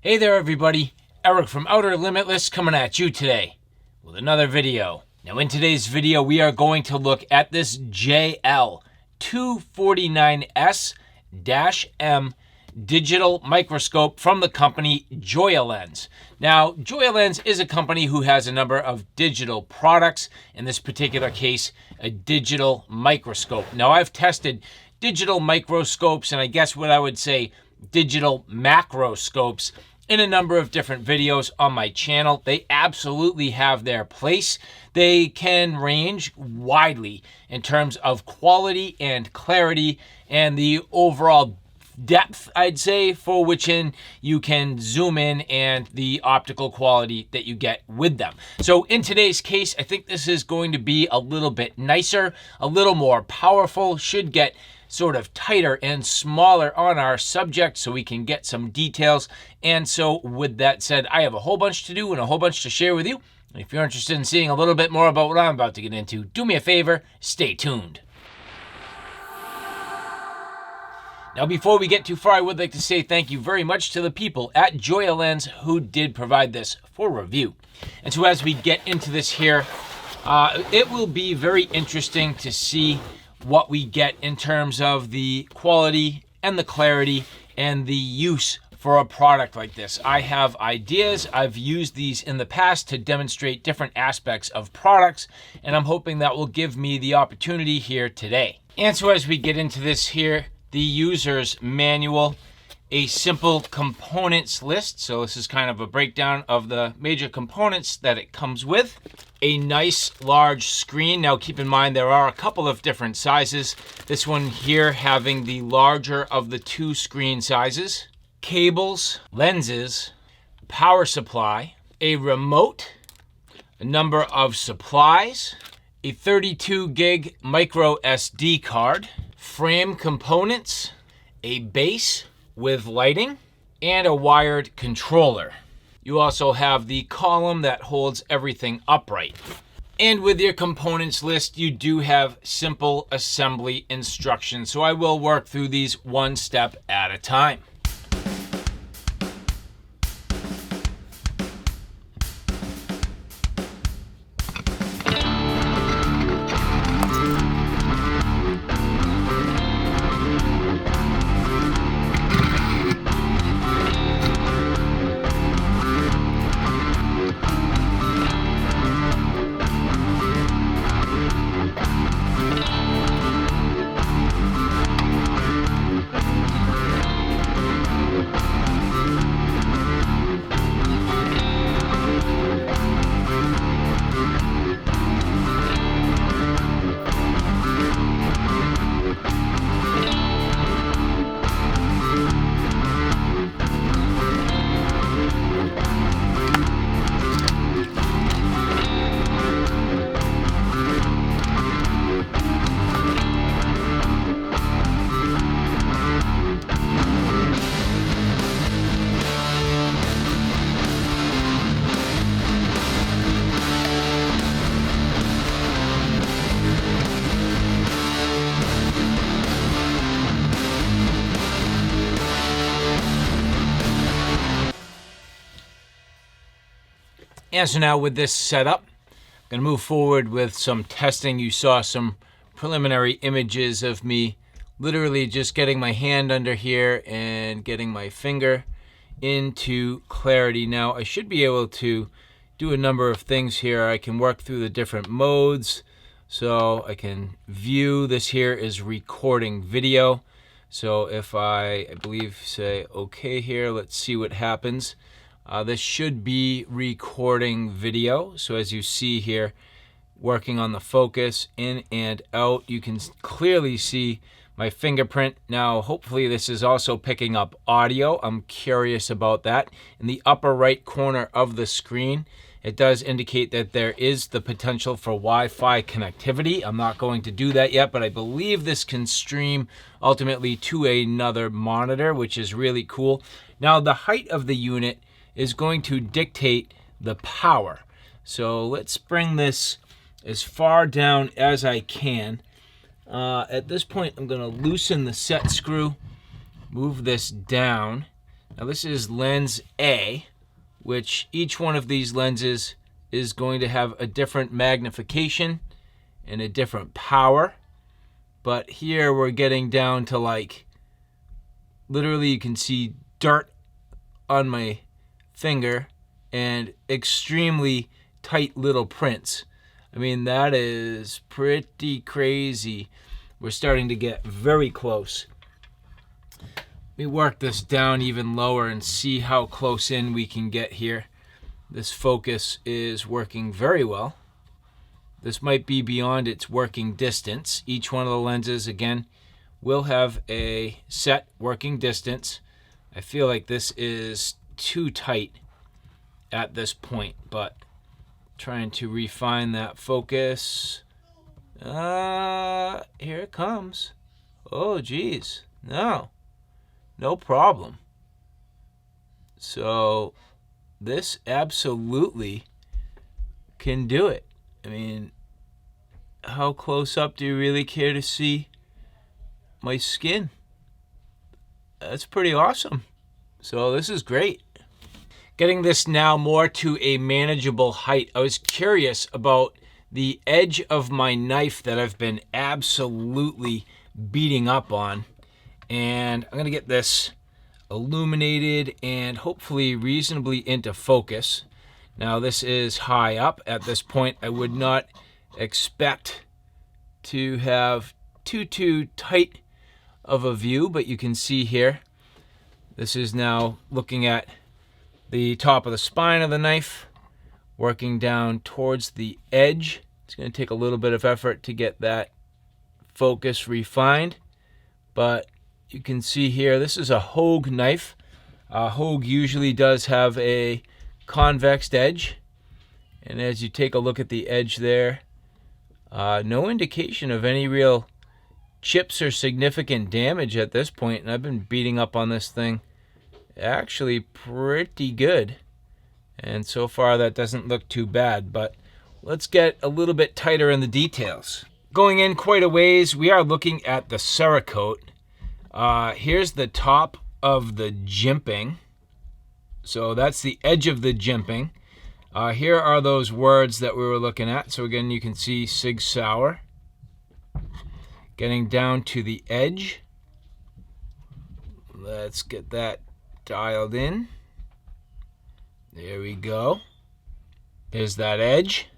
Hey there everybody, Eric from Outer Limitless coming at you today with another video. Now in today's video we are going to look at this JL249S-M digital microscope from the company Joyalens. Now Joyalens is a company who has a number of digital products, in this particular case a digital microscope. Now I've tested digital microscopes and I guess what I would say digital macroscopes in a number of different videos on my channel. They absolutely have their place. They can range widely in terms of quality and clarity and the overall depth, I'd say, for which you can zoom in and the optical quality that you get with them. So in today's case, I think this is going to be a little bit nicer, a little more powerful, should get sort of tighter and smaller on our subject so we can get some details. And so with that said, I have a whole bunch to do and a whole bunch to share with you. If you're interested in seeing a little bit more about what I'm about to get into, do me a favor, stay tuned. Now, before we get too far, I would like to say thank you very much to the people at Joyalens who did provide this for review. And so as we get into this here, it will be very interesting to see what we get in terms of the quality and the clarity and the use for a product like this. I have ideas. I've used these in the past to demonstrate different aspects of products, and I'm hoping that will give me the opportunity here today. And so as we get into this here, the user's manual, a simple components list. So this is kind of a breakdown of the major components that it comes with. A nice large screen. Now keep in mind there are a couple of different sizes. This one here having the larger of the two screen sizes. Cables, lenses, power supply, a remote, a number of supplies, a 32 gig micro SD card, frame components, a base with lighting, and a wired controller. You also have the column that holds everything upright. And with your components list, you do have simple assembly instructions. So I will work through these one step at a time. And so now with this setup, I'm going to move forward with some testing. You saw some preliminary images of me literally just getting my hand under here and getting my finger into clarity. Now I should be able to do a number of things here. I can work through the different modes. So I can view, this here is recording video. So if I believe, say okay here, let's see what happens. This should be recording video. So as you see here, working on the focus in and out, you can clearly see my fingerprint. Now, hopefully this is also picking up audio. I'm curious about that. In the upper right corner of the screen, it does indicate that there is the potential for Wi-Fi connectivity. I'm not going to do that yet, but I believe this can stream ultimately to another monitor, which is really cool. Now, the height of the unit is going to dictate the power. So let's bring this as far down as I can. At this point, I'm going to loosen the set screw, move this down Now this is lens A, which each one of these lenses is going to have a different magnification and a different power. But here we're getting down to like, literally you can see dirt on my finger and extremely tight little prints. I mean, that is pretty crazy. We're starting to get very close. Let me work this down even lower and see how close in we can get here. This focus is working very well. This might be beyond its working distance. Each one of the lenses, again, will have a set working distance. I feel like this is too tight at this point, but trying to refine that focus. Here it comes. Oh, geez. No problem. So this absolutely can do it. I mean, how close up do you really care to see my skin? That's pretty awesome. So this is great. Getting this now more to a manageable height. I was curious about the edge of my knife that I've been absolutely beating up on. And I'm going to get this illuminated and hopefully reasonably into focus. Now this is high up. At this point, I would not expect to have too tight of a view, but you can see here, this is now looking at the top of the spine of the knife, working down towards the edge. It's going to take a little bit of effort to get that focus refined, but you can see here, this is a Hogue knife. Hogue usually does have a convex edge, and as you take a look at the edge there, no indication of any real chips or significant damage at this point, and I've been beating up on this thing actually pretty good, and so far that doesn't look too bad. But let's get a little bit tighter in the details. Going in quite a ways, we are looking at the Cerakote. Here's the top of the jimping, so that's the edge of the jimping. Here are those words that we were looking at. So again, you can see Sig Sauer. Getting down to the edge. Let's get that dialed in. There we go. There's that edge.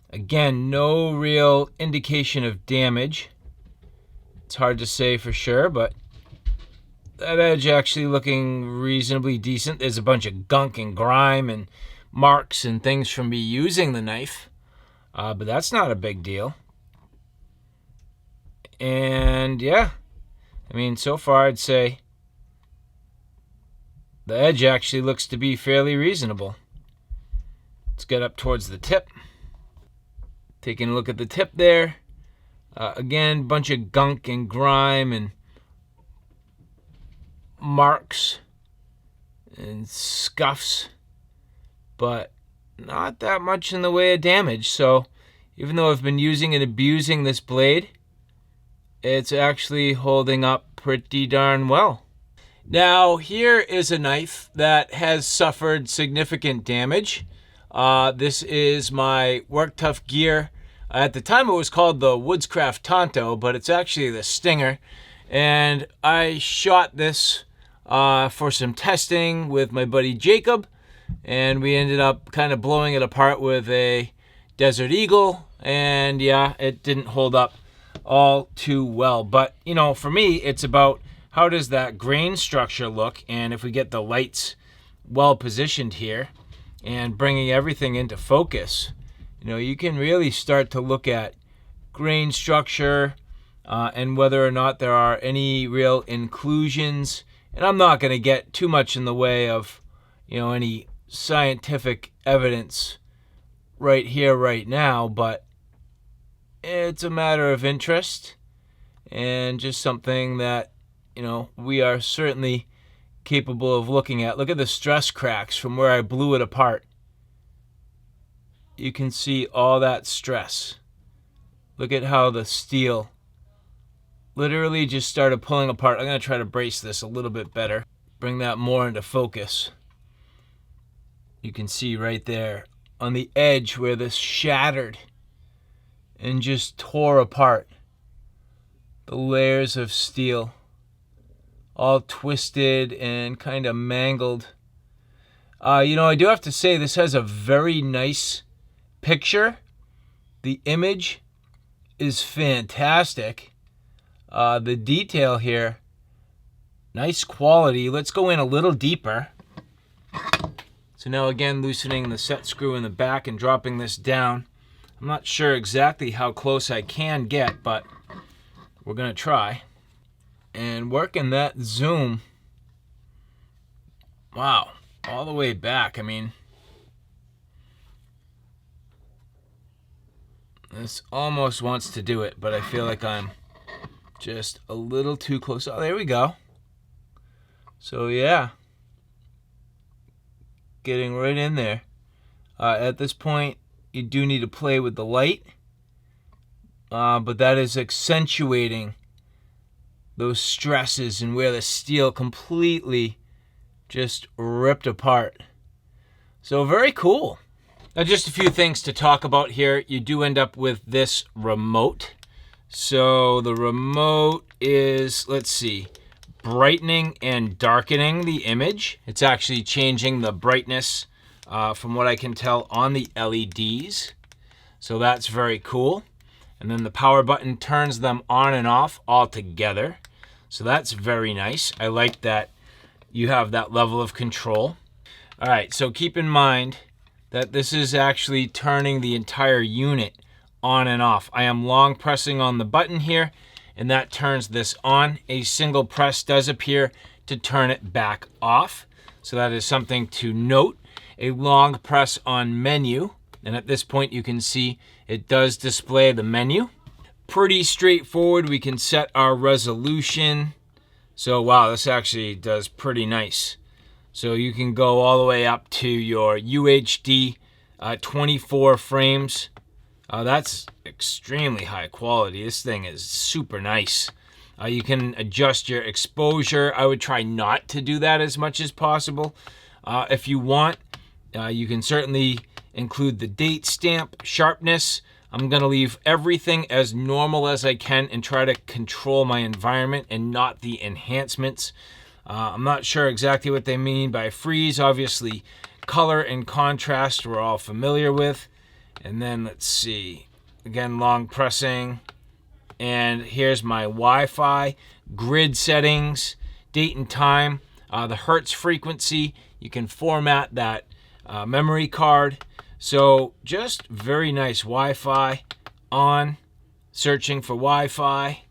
Again, no real indication of damage. It's hard to say for sure, but that edge actually looking reasonably decent. There's a bunch of gunk and grime and marks and things from me using the knife, but that's not a big deal. And yeah, I mean, so far I'd say the edge actually looks to be fairly reasonable. Let's get up towards the tip. Taking a look at the tip there. Again, bunch of gunk and grime and marks and scuffs, but not that much in the way of damage. So even though I've been using and abusing this blade, it's actually holding up pretty darn well. Now here is a knife that has suffered significant damage. This is my Work Tough Gear. At the time it was called the Woodscraft Tonto, but it's actually the Stinger. And I shot this for some testing with my buddy Jacob, and we ended up kind of blowing it apart with a Desert Eagle, and yeah, it didn't hold up all too well. But you know, for me, it's about how does that grain structure look, and if we get the lights well positioned here and bringing everything into focus, you know, you can really start to look at grain structure and whether or not there are any real inclusions. And I'm not going to get too much in the way of, you know, any scientific evidence right here, right now, but it's a matter of interest and just something that, you know, we are certainly capable of looking at. Look at the stress cracks from where I blew it apart. You can see all that stress. Look at how the steel literally just started pulling apart. I'm going to try to brace this a little bit better. bring that more into focus. You can see right there on the edge where this shattered and just tore apart. The layers of steel, all twisted and kind of mangled. You know, I do have to say this has a very nice picture. The image is fantastic. The detail here, nice quality. Let's go in a little deeper. So now again, loosening the set screw in the back and dropping this down. I'm not sure exactly how close I can get, but we're gonna try. And working that zoom, wow, all the way back. I mean, this almost wants to do it, but I feel like I'm just a little too close. Oh, there we go. So yeah, getting right in there. At this point, you do need to play with the light, but that is accentuating those stresses and where the steel completely just ripped apart. So very cool. Now just a few things to talk about here. You do end up with this remote. So the remote is, let's see, brightening and darkening the image. It's actually changing the brightness from what I can tell on the LEDs. So that's very cool. And then the power button turns them on and off all together. So that's very nice. I like that you have that level of control. All right, so keep in mind that this is actually turning the entire unit on and off. I am long pressing on the button here, and that turns this on. A single press does appear to turn it back off. So that is something to note. A long press on menu, and at this point you can see it does display the menu. Pretty straightforward. We can set our resolution. So wow, this actually does pretty nice. So you can go all the way up to your UHD 24 frames. That's extremely high quality. This thing is super nice. You can adjust your exposure. I would try not to do that as much as possible. If you want, you can certainly include the date stamp, sharpness. I'm going to leave everything as normal as I can and try to control my environment and not the enhancements. I'm not sure exactly what they mean by freeze. Obviously, color and contrast we're all familiar with. And then let's see, again, long pressing. And here's my Wi-Fi, grid settings, date and time, the hertz frequency. You can format that memory card. So just very nice. Wi-Fi on, searching for Wi-Fi.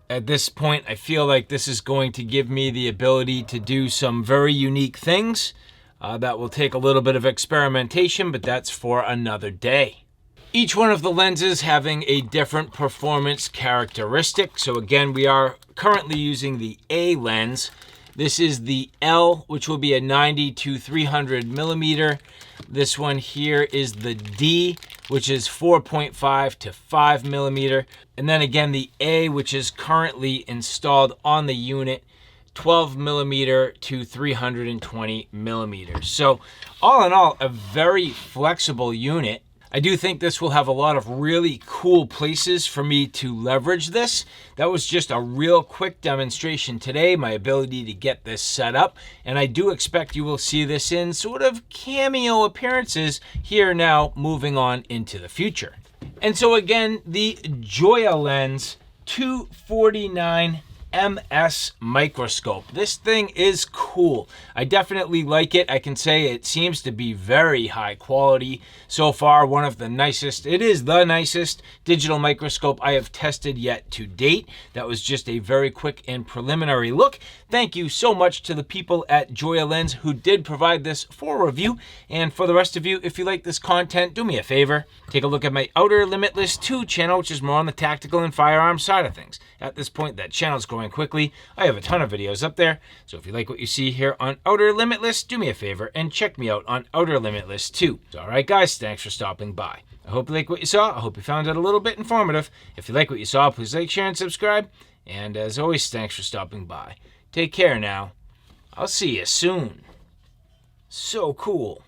At this point, I feel like this is going to give me the ability to do some very unique things. That will take a little bit of experimentation, but that's for another day. Each one of the lenses having a different performance characteristic. So again, we are currently using the A lens. This is the L, which will be a 90 to 300 millimeter. This one here is the D, which is 4.5 to 5 millimeter. And then again, the A, which is currently installed on the unit, 12 millimeter to 320 millimeters. So all in all, a very flexible unit. I do think this will have a lot of really cool places for me to leverage this. That was just a real quick demonstration today, my ability to get this set up. And I do expect you will see this in sort of cameo appearances here now moving on into the future. And so again, the Joyalens 249S Microscope. This thing is cool. I definitely like it. I can say it seems to be very high quality so far. One of the nicest, it is the nicest digital microscope I have tested yet to date. That was just a very quick and preliminary look. Thank you so much to the people at Joyalens who did provide this for review. And for the rest of you, if you like this content, do me a favor. Take a look at my Outer Limitless 2 channel, which is more on the tactical and firearm side of things. At this point, that channel's growing quickly. I have a ton of videos up there. So if you like what you see here on Outer Limitless, do me a favor and check me out on Outer Limitless 2. So, all right, guys, thanks for stopping by. I hope you like what you saw. I hope you found it a little bit informative. If you like what you saw, please like, share, and subscribe. And as always, thanks for stopping by. Take care now. I'll see you soon. So cool.